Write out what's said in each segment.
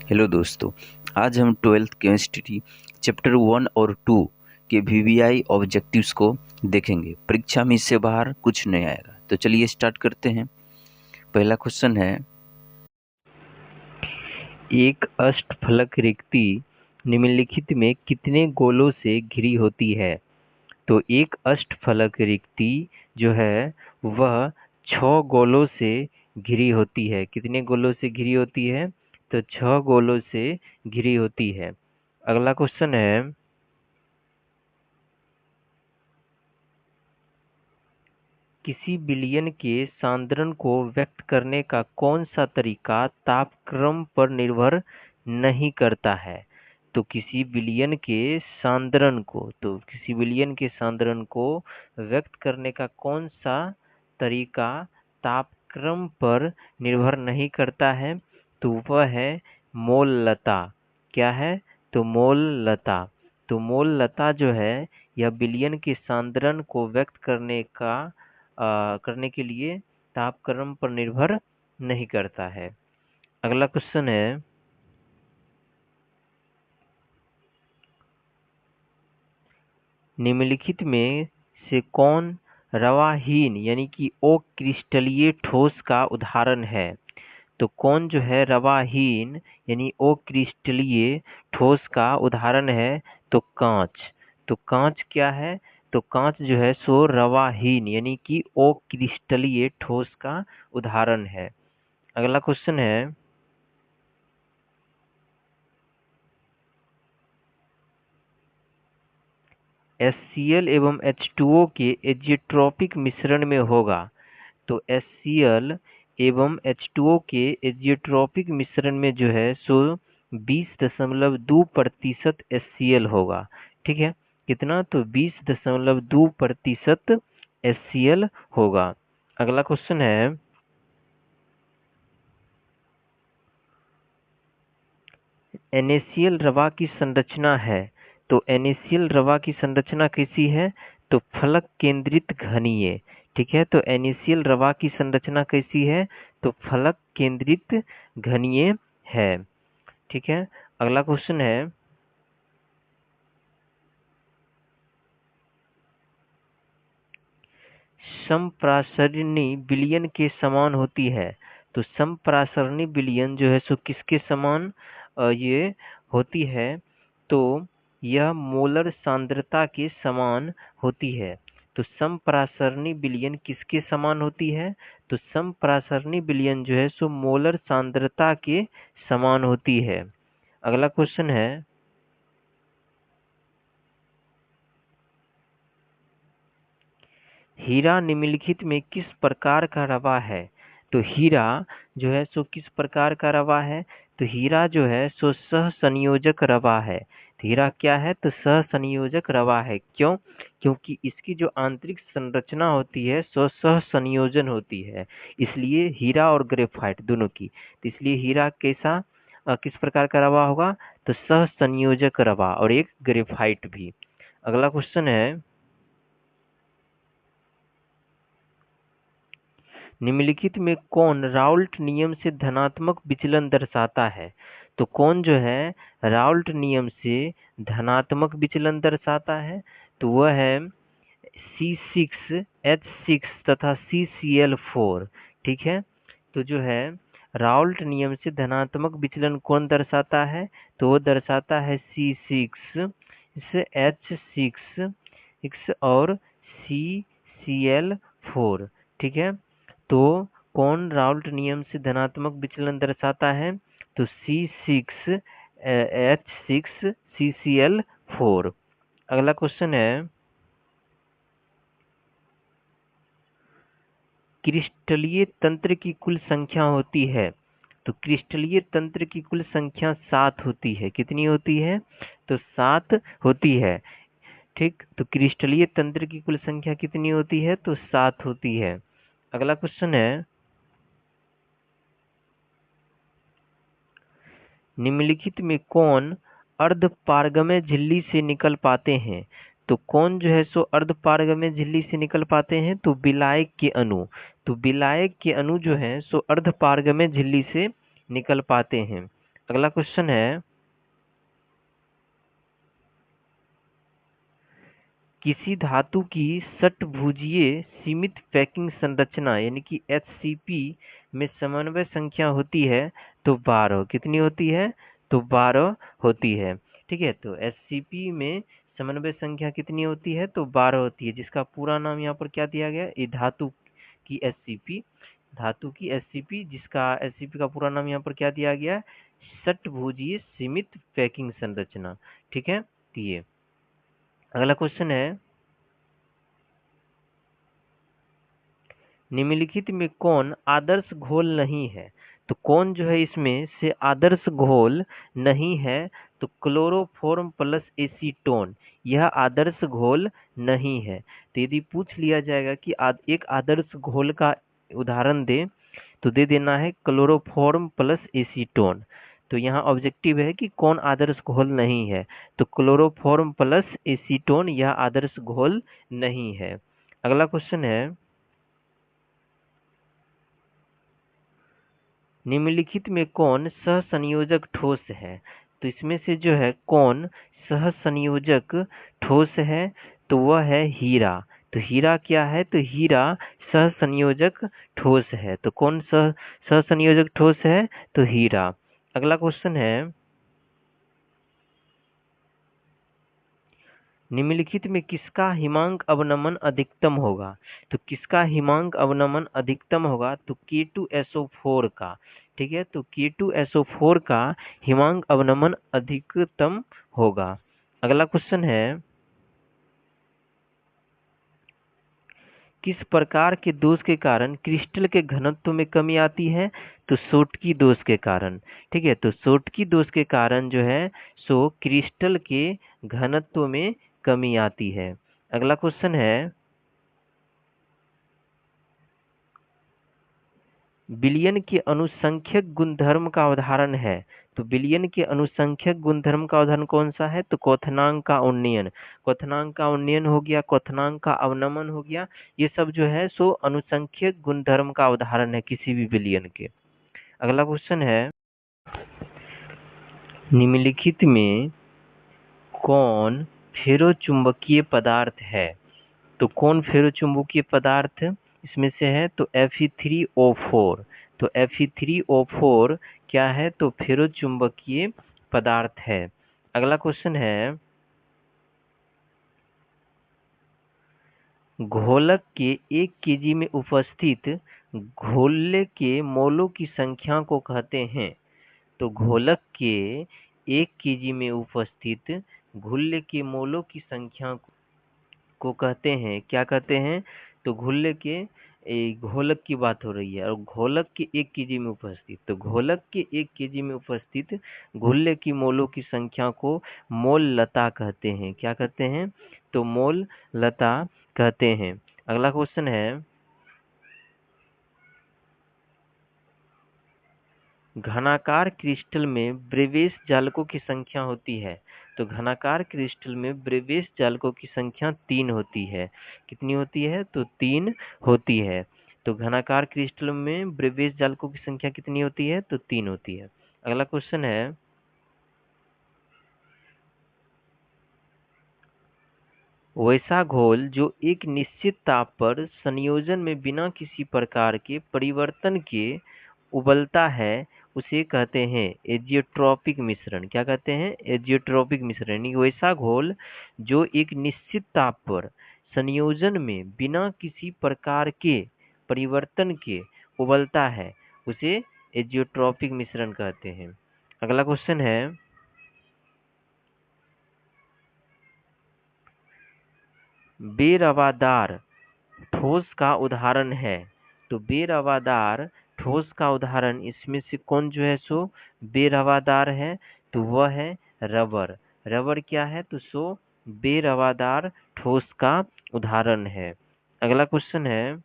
Hello दोस्तों। आज हम ट्वेल्थ केमिस्ट्री चैप्टर 1 और 2 के वीवीआई ऑब्जेक्टिव्स को देखेंगे। परीक्षा में इससे बाहर कुछ नहीं आएगा। तो चलिए स्टार्ट करते हैं। पहला क्वेश्चन है, एक अष्टफलक रिक्ति निम्नलिखित में कितने गोलों से घिरी होती है? तो एक अष्टफलक रिक्ति जो है वह 6 गोलों से घिरी होती है। कितने गोलों से घिरी होती है? तो 6 गोलों से घिरी होती है। अगला क्वेश्चन है, किसी विलयन के सांद्रण को व्यक्त करने का कौन सा तरीका तापक्रम पर निर्भर नहीं करता है? तो किसी विलयन के सांद्रण को व्यक्त करने का कौन सा तरीका तापक्रम पर निर्भर नहीं करता है? तो वह है मोललता। क्या है? तो मोललता। तो मोललता जो है यह विलयन के सांद्रण को व्यक्त करने के लिए तापक्रम पर निर्भर नहीं करता है। अगला क्वेश्चन है, निम्नलिखित में से कौन रवाहीन यानी कि अक्रिस्टलीय ठोस का उदाहरण है? तो कौन जो है रवाहीन यानी अक्रिस्टलीय ठोस का उदाहरण है? तो कांच। तो कांच क्या है? तो कांच जो है सो रवाहीन यानी कि अक्रिस्टलीय ठोस का उदाहरण है। अगला क्वेश्चन है, HCl एवं H2O के एजियोट्रॉपिक मिश्रण में होगा। तो HCl एवं H2O के एजियोट्रॉपिक मिश्रण में जो है सो 20.2% HCl होगा। ठीक है, कितना? तो 20.2% HCl होगा। अगला क्वेश्चन है, NaCl रवा की संरचना है। तो NaCl रवा की संरचना कैसी है? तो फलक केंद्रित घनीय। ठीक है, तो NaCl रवा की संरचना कैसी है? तो फलक केंद्रित घनीय है। ठीक है, अगला क्वेश्चन है, समप्रासरणी विलयन के समान होती है। तो समप्रासरणी विलयन जो है सो किसके समान ये होती है? तो यह मोलर सांद्रता के समान होती है। तो समप्रासरणी विलयन किसके समान होती है? तो समप्रासरणी विलयन जो है सो मोलर सांद्रता के समान होती है। अगला क्वेश्चन है, हीरा निम्नलिखित में किस प्रकार का रवा है? तो हीरा जो है सो किस प्रकार का रवा है? तो हीरा जो है सो सहसंयोजक रवा है। तो हीरा क्या है? तो सहसंयोजक रवा है। क्यों? क्योंकि इसकी जो आंतरिक संरचना होती है सो सहसंयोजन होती है। इसलिए हीरा और ग्रेफाइट दोनों की, तो इसलिए हीरा कैसा किस प्रकार का रवा होगा? तो सहसंयोजक रवा, और एक ग्रेफाइट भी। अगला क्वेश्चन है, निम्नलिखित में कौन राउल्ट नियम से धनात्मक विचलन दर्शाता है? तो कौन जो है राउल्ट नियम से धनात्मक विचलन दर्शाता है? तो वह है C6H6 तथा CCl4। ठीक है, तो जो है राउल्ट नियम से धनात्मक विचलन कौन दर्शाता है? तो वो दर्शाता है C6H6 और CCl4। ठीक है, तो कौन राउल्ट नियम से धनात्मक विचलन दर्शाता है? तो C6H6CCl4। अगला क्वेश्चन है, क्रिस्टलीय तंत्र की कुल संख्या होती है। तो क्रिस्टलीय तंत्र की कुल संख्या 7 होती है। कितनी होती है? तो 7 होती है। ठीक, तो क्रिस्टलीय तंत्र की कुल संख्या कितनी होती है? तो 7 होती है। अगला क्वेश्चन है, निम्नलिखित में कौन अर्धपारगम्य झिल्ली से निकल पाते हैं? तो कौन जो है सो अर्धपारगम्य झिल्ली से निकल पाते हैं? तो विलायक के अणु। तो विलायक के अणु जो है सो अर्धपारगम्य झिल्ली से निकल पाते हैं। अगला क्वेश्चन है, किसी धातु की षटभुजीय सीमित पैकिंग संरचना यानी कि HCP में समन्वय संख्या होती है तो 12। कितनी होती है? तो 12 होती है। ठीक है, तो HCP में समन्वय संख्या कितनी होती है? तो 12 होती है, जिसका पूरा नाम यहाँ पर क्या दिया गया? ये धातु की HCP, धातु की HCP, जिसका HCP का पूरा नाम यहाँ पर क्या दिया गया? षटभुजीय सीमित पैकिंग संरचना। ठीक है, तो ये अगला क्वेश्चन है, निम्नलिखित में कौन आदर्श घोल नहीं है? तो कौन जो है इसमें से आदर्श घोल नहीं है? तो क्लोरोफॉर्म प्लस एसीटोन, यह आदर्श घोल नहीं है। तो यदि पूछ लिया जाएगा कि एक आदर्श घोल का उदाहरण दे, तो दे देना है क्लोरोफॉर्म प्लस एसीटोन। तो यहाँ ऑब्जेक्टिव है कि कौन आदर्श घोल नहीं है, तो क्लोरोफॉर्म प्लस एसीटोन यह आदर्श घोल नहीं है। अगला क्वेश्चन है, निम्नलिखित में कौन सहसंयोजक ठोस है? तो इसमें से जो है कौन सहसंयोजक ठोस है? तो वह है हीरा। तो हीरा क्या है? तो हीरा सहसंयोजक ठोस है। तो कौन सहसंयोजक ठोस है? तो हीरा। अगला क्वेश्चन है, निम्नलिखित में किसका हिमांक अवनमन अधिकतम होगा? तो किसका हिमांक अवनमन अधिकतम होगा? तो K2SO4 का। ठीक है, तो K2SO4 का हिमांक अवनमन अधिकतम होगा। अगला क्वेश्चन है, किस प्रकार के दोष के कारण क्रिस्टल के घनत्व में कमी आती है? तो सोटकी दोष के कारण। ठीक है, तो सोटकी दोष के कारण जो है सो क्रिस्टल के घनत्व में कमी आती है। अगला क्वेश्चन है, विलयन के अनुसंख्यक गुणधर्म का उदाहरण है? तो विलयन के अनुसंख्यक गुणधर्म का उदाहरण कौन सा है? तो क्वथनांक का उन्नयन। क्वथनांक का उन्नयन हो गया, क्वथनांक का अवनमन हो गया, ये सब जो है सो अनुसंख्यक गुणधर्म का उदाहरण है किसी भी विलयन के। अगला क्वेश्चन है, निम्नलिखित में कौन फेरोचुंबकीय पदार्थ है? तो कौन फेरोचुंबकीय पदार्थ इसमें से है? तो Fe3O4। तो Fe3O4 क्या है? तो फेरोचुंबकीय पदार्थ है। अगला क्वेश्चन है, घोलक के 1 kg में उपस्थित घोल के मोलों की संख्या को कहते हैं? तो घोलक के 1 kg में उपस्थित घुल्ले के मोलों की संख्या को कहते हैं, क्या कहते हैं? तो घुल्ले के घोलक की बात हो रही है, और घोलक के 1 kg में उपस्थित, तो घोलक के 1 kg में उपस्थित घुल्ले की मोलों की संख्या को मोल लता कहते हैं। क्या कहते हैं? तो मोल लता कहते हैं। अगला क्वेश्चन है, घनाकार क्रिस्टल में ब्रेवेस जालकों की संख्या होती है? तो घनाकार क्रिस्टल में ब्रेवेस जालकों की संख्या 3 होती है। कितनी होती है? तो 3 होती है। तो घनाकार क्रिस्टल में ब्रेवेस जालकों की संख्या कितनी होती है? तो 3 होती है। अगला क्वेश्चन है, वैसा घोल जो एक निश्चित ताप पर संयोजन में बिना किसी प्रकार के परिवर्तन के उबलता है, उसे कहते हैं एजियोट्रॉपिक मिश्रण। क्या कहते हैं? एजियोट्रॉपिक मिश्रण। यानी वैसा घोल जो एक निश्चित ताप पर संयोजन में बिना किसी प्रकार के परिवर्तन के उबलता है, उसे एजियोट्रॉपिक मिश्रण कहते हैं। अगला क्वेश्चन है, बेरवादार ठोस का उदाहरण है? तो बेरवादार ठोस का उदाहरण इसमें से कौन जो है सो बेरवादार है? तो वह है रबर। रबर क्या है? तो सो बेरवादार ठोस का उदाहरण है। अगला क्वेश्चन है,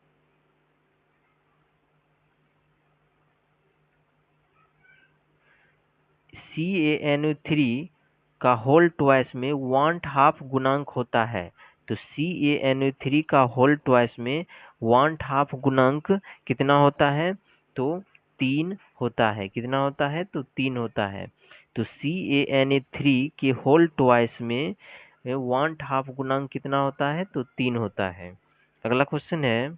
CaNO3 का होल ट्वाइस में 1/2 गुणांक होता है। तो CaNO3 का होल ट्वाइस में 1/2 गुणांक कितना होता है? तो 3 होता है। कितना होता है? तो 3 होता है। तो CaNa3 के होल ट्वाइस में 1/2 गुणांक कितना होता है? तो 3 होता है। अगला क्वेश्चन है,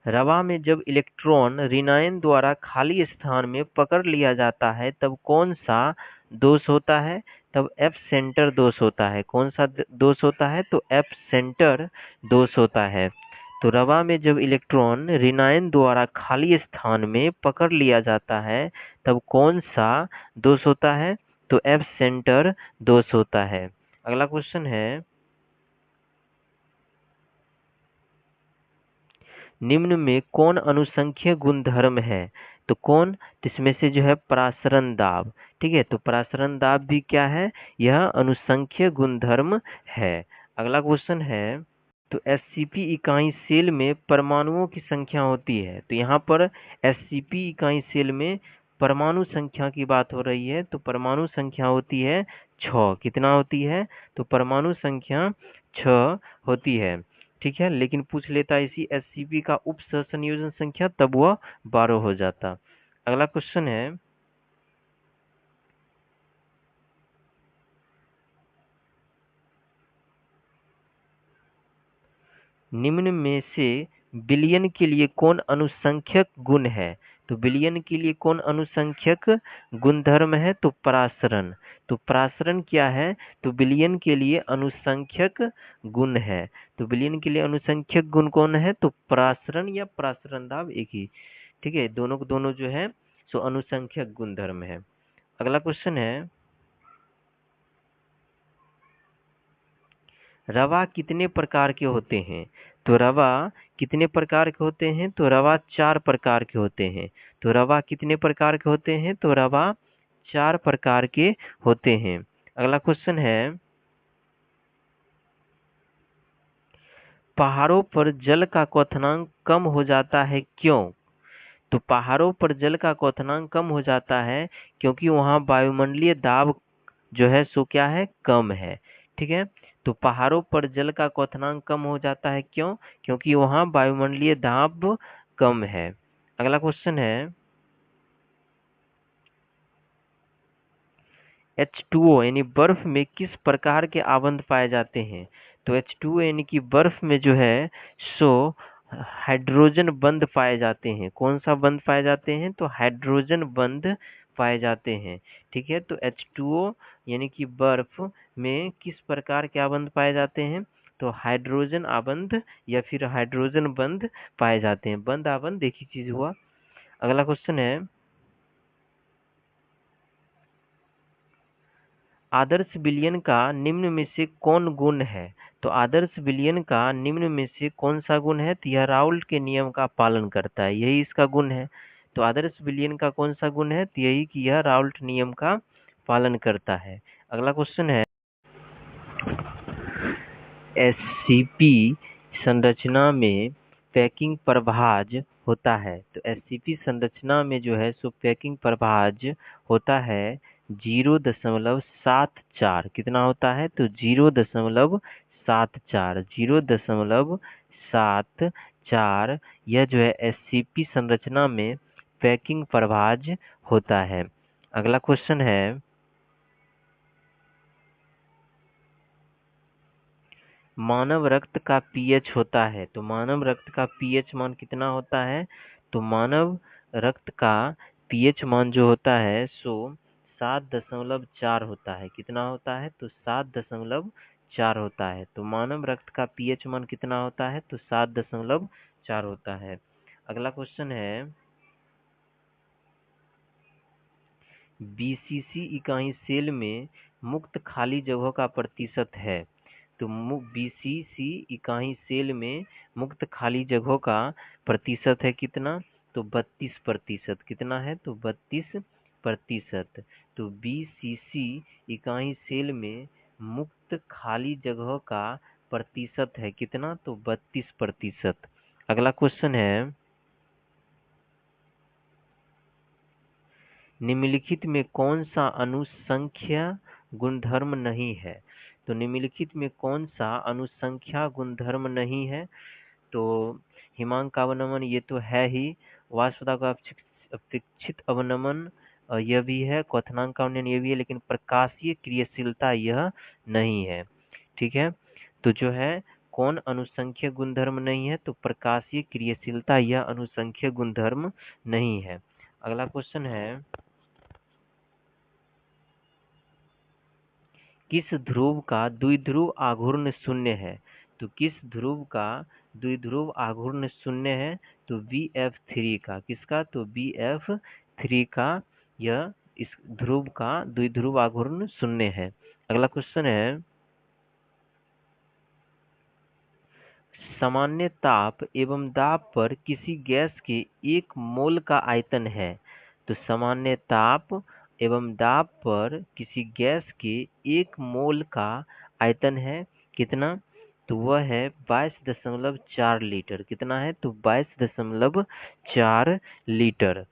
रवा में जब इलेक्ट्रॉन ऋणायन द्वारा खाली स्थान में पकड़ लिया जाता है तब कौन सा दोष होता है? तब एफ सेंटर दोष होता है। कौन सा दोष होता है? तो एफ सेंटर दोष होता है। तो रवा में जब इलेक्ट्रॉन ऋणायन द्वारा खाली स्थान में पकड़ लिया जाता है तब कौन सा दोष होता है? तो एफ सेंटर दोष होता है। अगला क्वेश्चन है, निम्न में कौन अनुसंख्यक गुणधर्म है? तो कौन? इसमें से जो है परासरण दाब। ठीक है, तो परासरण दाब भी क्या है? यह अनुसंख्यक गुणधर्म है। अगला क्वेश्चन है, तो एससीपी इकाई सेल में परमाणुओं की संख्या होती है। तो यहाँ पर एससीपी इकाई सेल में परमाणु संख्या की बात हो रही है। तो परमाणु संख्या होती है 6। कितना होती है? तो परमाणु संख्या 6 होती है। ठीक है, लेकिन पूछ लेता इसी एससीपी का उप सहसंयोजन संख्या, तब वह 12 हो जाता। अगला क्वेश्चन है, निम्न में से विलयन के लिए कौन अनुसंख्यक गुण है? तो विलयन के लिए कौन अनुसंख्यक गुणधर्म है? तो परासरण। तो परासरण क्या है? तो विलयन के लिए अनुसंख्यक गुण है। तो विलयन के लिए अनुसंख्यक गुण कौन है? तो परासरण या परासरण दाब एक ही। ठीक है, दोनों को दोनों जो है सो अनुसंख्यक गुणधर्म है। अगला क्वेश्चन है, रवा कितने प्रकार के होते हैं? तो रवा कितने प्रकार के होते हैं? तो रवा 4 प्रकार के होते हैं। तो रवा कितने प्रकार के होते हैं? तो रवा 4 प्रकार के होते हैं। अगला क्वेश्चन है, पहाड़ों पर जल का क्वथनांक कम हो जाता है, क्यों? तो पहाड़ों पर जल का क्वथनांक कम हो जाता है क्योंकि वहाँ वायुमंडलीय दाब जो है सो क्या है? कम है। ठीक है, तो पहाड़ों पर जल का क्वथनांक कम हो जाता है, क्यों? क्योंकि वहाँ वायुमंडलीय दाब कम है। अगला क्वेश्चन है, H2O यानी बर्फ में किस प्रकार के आवंत पाए जाते हैं? तो H2O यानी कि बर्फ में जो है सो हाइड्रोजन बंध पाए जाते हैं। कौन सा बंध पाए जाते हैं? तो हाइड्रोजन बंध पाए जाते हैं। ठीक है, तो H2O यानी कि बर्फ में किस प्रकार के आवंत पाए जाते हैं? तो हाइड्रोजन आबंध या फिर हाइड्रोजन बंध पाए जाते हैं। बंध आबंध एक ही चीज हुआ। अगला क्वेश्चन है, आदर्श विलयन का निम्न में से कौन गुण है? तो आदर्श विलयन का निम्न में से कौन सा गुण है? तो यह राउल्ट के नियम का पालन करता है, यही इसका गुण है। तो आदर्श विलयन का कौन सा गुण है? तो यही कि यह राउल्ट नियम का पालन करता है। अगला क्वेश्चन है, एससीपी संरचना में पैकिंग प्रभाज होता है। तो एससीपी संरचना में जो है सो पैकिंग प्रभाज होता है 0.74। कितना होता है? तो 0.74। 0.74 यह जो है एससीपी संरचना में पैकिंग प्रभाज होता है। अगला क्वेश्चन है, मानव रक्त का पीएच होता है। तो मानव रक्त का पीएच मान कितना होता है? तो मानव रक्त का पीएच मान जो होता है सो 7.4 होता है। कितना होता है? तो 7.4 होता है। तो मानव रक्त का पीएच मान कितना होता है? तो 7.4 होता है। अगला क्वेश्चन है, बीसीसी इकाई सेल में मुक्त खाली जगहों का प्रतिशत है। तो बीसीसी इकाई सेल में मुक्त खाली जगहों का प्रतिशत है कितना? तो 32%। कितना है? तो 32%। तो बीसीसी इकाई सेल में मुक्त खाली जगहों का प्रतिशत है कितना? तो 32%। अगला क्वेश्चन है, निम्नलिखित में कौन सा अनुसंख्या गुणधर्म नहीं है? तो निम्नलिखित में कौन सा अनुसंख्या गुणधर्म नहीं है? तो हिमांक अवनमन ये तो है ही, वाष्प दाब का अपेक्षित अवनमन यह भी है, क्वथनांक अवनमन ये भी है, लेकिन प्रकाशीय क्रियाशीलता यह नहीं है। ठीक है, तो जो है कौन अनुसंख्यक गुणधर्म नहीं है, तो प्रकाशीय क्रियाशीलता यह अनुसंख्यक गुणधर्म नहीं है। अगला क्वेश्चन है, किस ध्रुव का द्विध्रुव आघूर्ण शून्य है? तो किस ध्रुव का द्विध्रुव आघूर्ण शून्य है? तो Bf3 का। किसका? तो Bf3 का यह इस ध्रुव का द्विध्रुव आघूर्ण शून्य है। अगला क्वेश्चन है, सामान्य ताप एवं दाब पर किसी गैस के 1 मोल का आयतन है। तो सामान्य ताप एवं दाब पर किसी गैस के 1 मोल का आयतन है, कितना? तो वह है 22.4 लीटर। कितना है? तो 22.4 लीटर।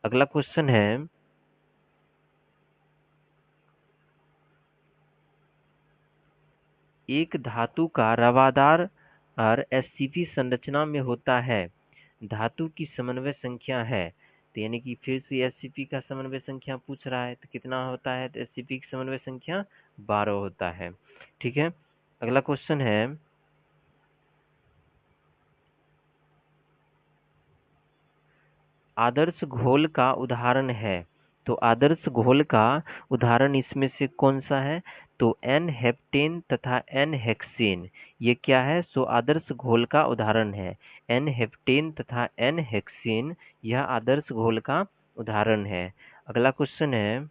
अगला क्वेश्चन है, एक धातु का रवादार और एससीपी संरचना में होता है, धातु की समन्वय संख्या है। तो यानी कि फिर से एससीपी का समन्वय संख्या पूछ रहा है, तो कितना होता है? तो एससीपी की समन्वय संख्या 12 होता है। ठीक है, अगला क्वेश्चन है, आदर्श घोल का उदाहरण है। तो आदर्श घोल का उदाहरण इसमें से कौन सा है? तो एन हेप्टेन तथा एन हेक्सेन, ये क्या है? सो आदर्श घोल का उदाहरण है। एन हेप्टेन तथा एन हेक्सेन यह आदर्श घोल का उदाहरण है। अगला क्वेश्चन है,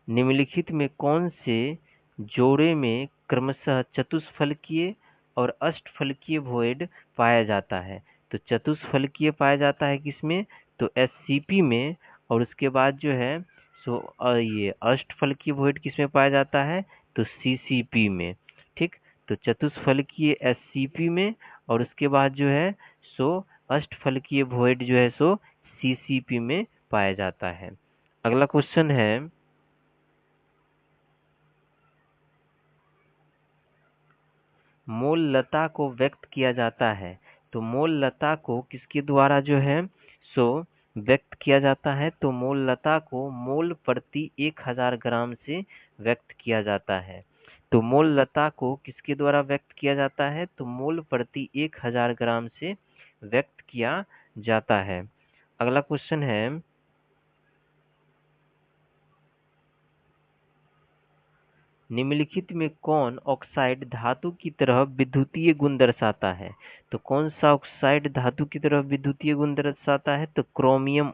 निम्नलिखित में कौन से जोड़े में क्रमशः चतुष्फलकीय और अष्टफलकीय वोइड पाया जाता है? तो चतुष्फलकीय पाया जाता है किसमें? तो एससीपी में। और उसके बाद जो है ये अष्टफलकीय वोइड किसमें पाया जाता है? तो सीसीपी में। ठीक, तो चतुष्फलकीय एससीपी में, और उसके बाद जो है अष्टफलकीय वोइड जो है सीसीपी में पाया जाता है। अगला क्वेश्चन है, मोललता को व्यक्त किया जाता है। तो मोललता को किसके द्वारा जो है व्यक्त किया जाता है? तो मोललता को मोल प्रति 1000 ग्राम से व्यक्त किया जाता है। तो मोललता को किसके द्वारा व्यक्त किया जाता है? तो मोल प्रति 1000 ग्राम से व्यक्त किया जाता है। अगला क्वेश्चन है, निम्नलिखित में कौन ऑक्साइड धातु की तरह विद्युतीय गुण दर्शाता है? तो कौन सा ऑक्साइड धातु की तरह विद्युतीय गुण दर्शाता है? तो क्रोमियम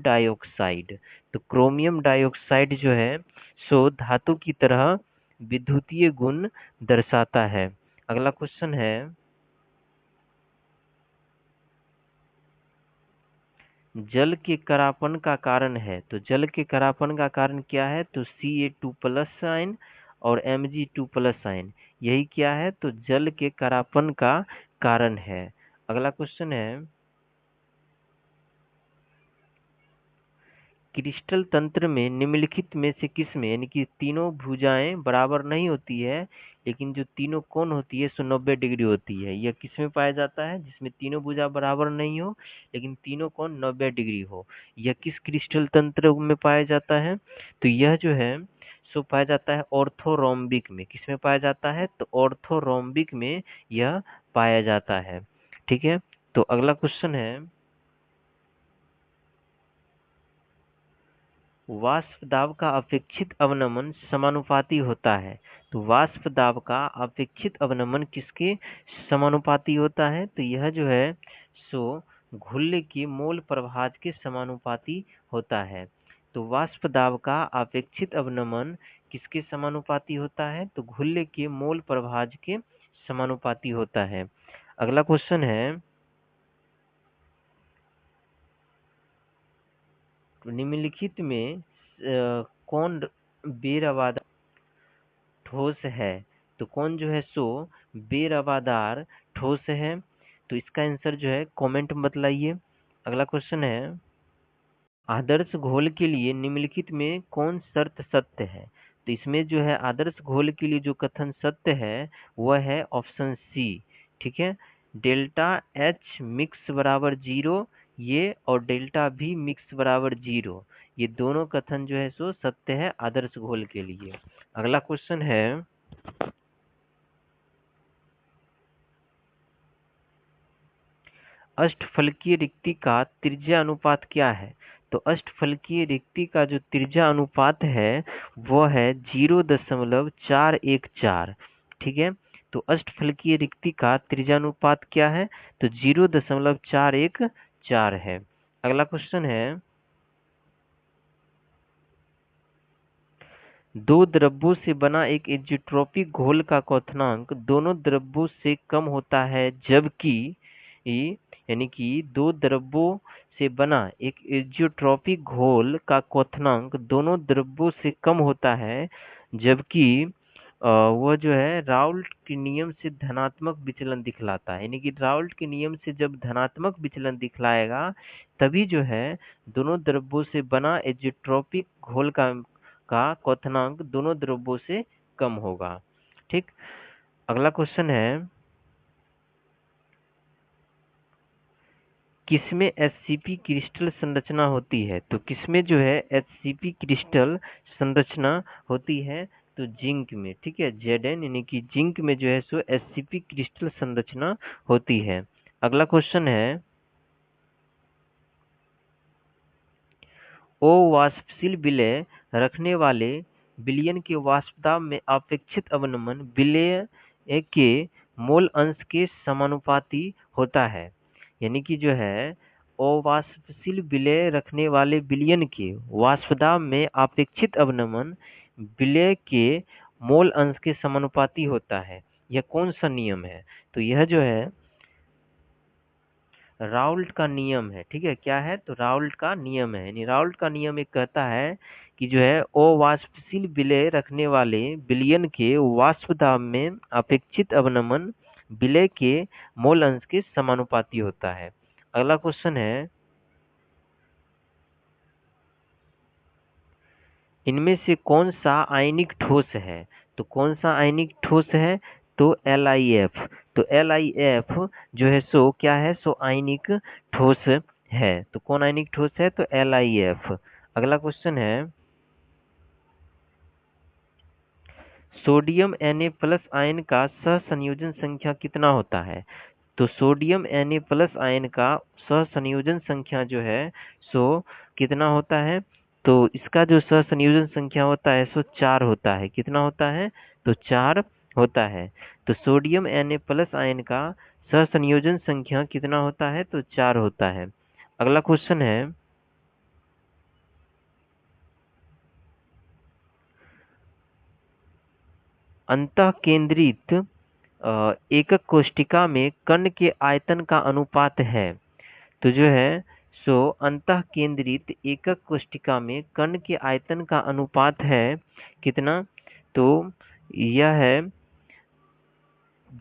डाइऑक्साइड। तो क्रोमियम डाइऑक्साइड जो है धातु की तरह विद्युतीय गुण दर्शाता है। अगला क्वेश्चन है, जल के करापन का कारण है। तो जल के करापन का कारण क्या है? तो Ca2+ आयन और Mg2+ आयन, यही क्या है? तो जल के करापन का कारण है। अगला क्वेश्चन है, क्रिस्टल तंत्र में निम्नलिखित में से किस में, यानी कि तीनों भुजाएं बराबर नहीं होती है, लेकिन जो तीनों कोण होती है 90 डिग्री होती है, यह किस में पाया जाता है? जिसमें तीनों भुजा बराबर नहीं हो लेकिन तीनों कोण 90 डिग्री हो, यह किस क्रिस्टल तंत्र में पाया जाता है? तो यह जो है पाया जाता है ऑर्थोरोम्बिक में। किस में पाया जाता है? तो ऑर्थोरोम्बिक में यह पाया जाता है। ठीक है, तो अगला क्वेश्चन है, वाष्प दाब का अपेक्षित अवनमन समानुपाती होता है। तो वाष्प दाब का अपेक्षित अवनमन किसके समानुपाती होता है? तो यह जो है घुल्ले के मोल प्रभाज के समानुपाती होता है। तो वाष्प दाब का अपेक्षित अवनमन किसके समानुपाती होता है? तो घुल्ले के मोल प्रभाज के समानुपाती होता है। अगला क्वेश्चन है, निम्नलिखित में कौन बेरवादार ठोस है? तो कौन जो है बेरवादार ठोस है? तो इसका आंसर जो है कमेंट में बतलाइए। अगला क्वेश्चन है, आदर्श घोल के लिए निम्नलिखित में कौन शर्त सत्य है? तो इसमें जो है आदर्श घोल के लिए जो कथन सत्य है वह है ऑप्शन सी। ठीक है, डेल्टा एच मिक्स बराबर 0 ये, और डेल्टा भी मिक्स बराबर 0, ये दोनों कथन जो है सो सत्य है आदर्श घोल के लिए। अगला क्वेश्चन है, अष्टफलकीय रिक्ति का त्रिज्या अनुपात क्या है? तो अष्टफलकीय रिक्ति का जो त्रिज्या अनुपात है वह है 0.414। ठीक है, तो अष्टफलकीय रिक्ति का त्रिज्या अनुपात क्या है? तो 0.414 है। अगला क्वेश्चन है, दो द्रव्यों से बना एक एज़ोट्रोपिक घोल का क्वथनांक दोनों द्रव्यों से कम होता है, जबकि यानी कि दो द्रव्यों से बना एक एज़ोट्रोपिक घोल का क्वथनांक दोनों द्रव्यों से कम होता है, जबकि वह जो है राउल्ट के नियम से धनात्मक विचलन दिखलाता है। यानी कि राउल्ट के नियम से जब धनात्मक विचलन दिखलाएगा तभी जो है दोनों द्रव्यों से बना एज़ोट्रोपिक घोल का क्वथनांक दोनों द्रव्यों से कम होगा। ठीक, अगला क्वेश्चन है, किसमें एचसीपी क्रिस्टल संरचना होती है? तो किसमें जो है एचसीपी क्रिस्टल संरचना होती है? तो जिंक में। ठीक है, Zn यानी कि जिंक में जो है सो एचसीपी क्रिस्टल संरचना होती है। अगला क्वेश्चन है, ओ वाष्पशील विलय रखने वाले विलयन के वाष्पदाब में अपेक्षित अवनमन विलय के मोल अंश के समानुपाती होता है। यानी कि जो है अवाष्पशील विलय रखने वाले विलयन के वाष्पदाब में अपेक्षित अवनमन विलय के मोल अंश के समानुपाती होता है। यह कौन सा नियम है? तो यह जो है राउल्ट का नियम है। ठीक है, क्या है? तो राउल्ट का नियम है। यानी राउल्ट का नियम एक कहता है कि जो है अवाष्पशील विलय रखने वाले विलयन के वाष्पदाब में अपेक्षित अवनमन विलय के मोल अंश के समानुपाती होता है। अगला क्वेश्चन है, इनमें से कौन सा आयनिक ठोस है? तो कौन सा आयनिक ठोस है? तो LiF। तो LiF जो है सो क्या है? सो आयनिक ठोस है। तो कौन आयनिक ठोस है? तो LiF। अगला क्वेश्चन है, सोडियम Na+ आयन का सहसंयोजन संख्या कितना होता है? तो सोडियम Na+ आयन का सहसंयोजन संख्या जो है सो कितना होता है? तो इसका जो सहसंयोजन संख्या होता है सो 4 होता है। कितना होता है? तो 4 होता है। तो सोडियम Na+ आयन का सहसंयोजन संख्या कितना होता है? तो 4 होता है। अगला क्वेश्चन है, अंतःकेंद्रित एकक कोष्ठिका में कण के आयतन का अनुपात है। तो जो है सो अंतःकेंद्रित एकक कोष्ठिका में कण के आयतन का अनुपात है कितना? तो यह है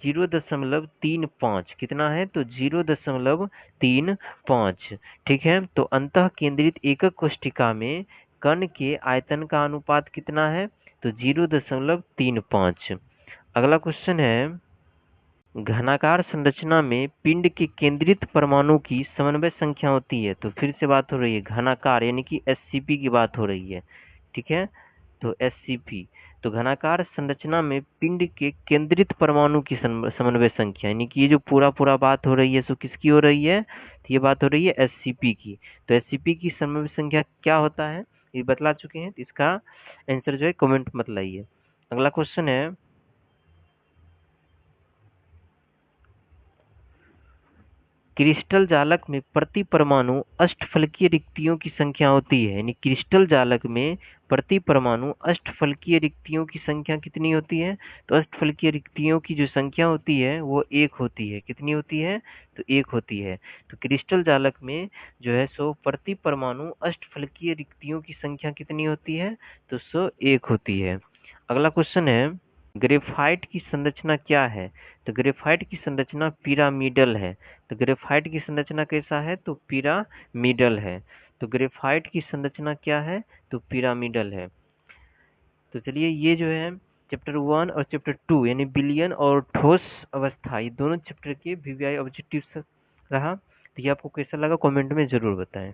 0.35। कितना है? तो 0.35। ठीक है, तो अंतःकेंद्रित एकक कोष्ठिका में कण के आयतन का अनुपात कितना है? तो 0.35। अगला क्वेश्चन है, घनाकार संरचना में पिंड के केंद्रित परमाणु की समन्वय संख्या होती है। तो फिर से बात हो रही है घनाकार यानी कि SCP की बात हो रही है। ठीक है, तो SCP, तो घनाकार संरचना में पिंड के केंद्रित परमाणु की समन्वय संख्या, यानी कि ये जो पूरा बात हो रही है सो किसकी हो रही है? तो ये बात हो रही है SCP की। तो SCP की समन्वय संख्या क्या होता है ये बतला चुके हैं। तो इसका आंसर जो है कमेंट मत लाइए। अगला क्वेश्चन है, क्रिस्टल जालक में प्रति परमाणु अष्टफलकीय रिक्तियों की संख्या होती है। यानी क्रिस्टल जालक में प्रति परमाणु अष्टफलकीय रिक्तियों की संख्या कितनी होती है? तो अष्टफलकीय रिक्तियों की जो संख्या होती है वो 1 होती है। कितनी होती है? तो 1 होती है। तो क्रिस्टल जालक में जो है सो प्रति परमाणु अष्टफलकीय रिक्तियों की संख्या कितनी होती है? तो सो 1 होती है। अगला क्वेश्चन है, ग्रेफाइट की संरचना क्या है? तो ग्रेफाइट की संरचना पिरामिडल है। तो ग्रेफाइट की संरचना कैसा है? तो पिरामिडल है। तो ग्रेफाइट की संरचना क्या है? तो पिरामिडल है। तो चलिए ये जो है चैप्टर 1 और चैप्टर 2 यानी विलयन और ठोस अवस्था, ये दोनों चैप्टर के वीवीआई ऑब्जेक्टिव्स रहा। तो ये आपको कैसा लगा कमेंट में ज़रूर बताएं।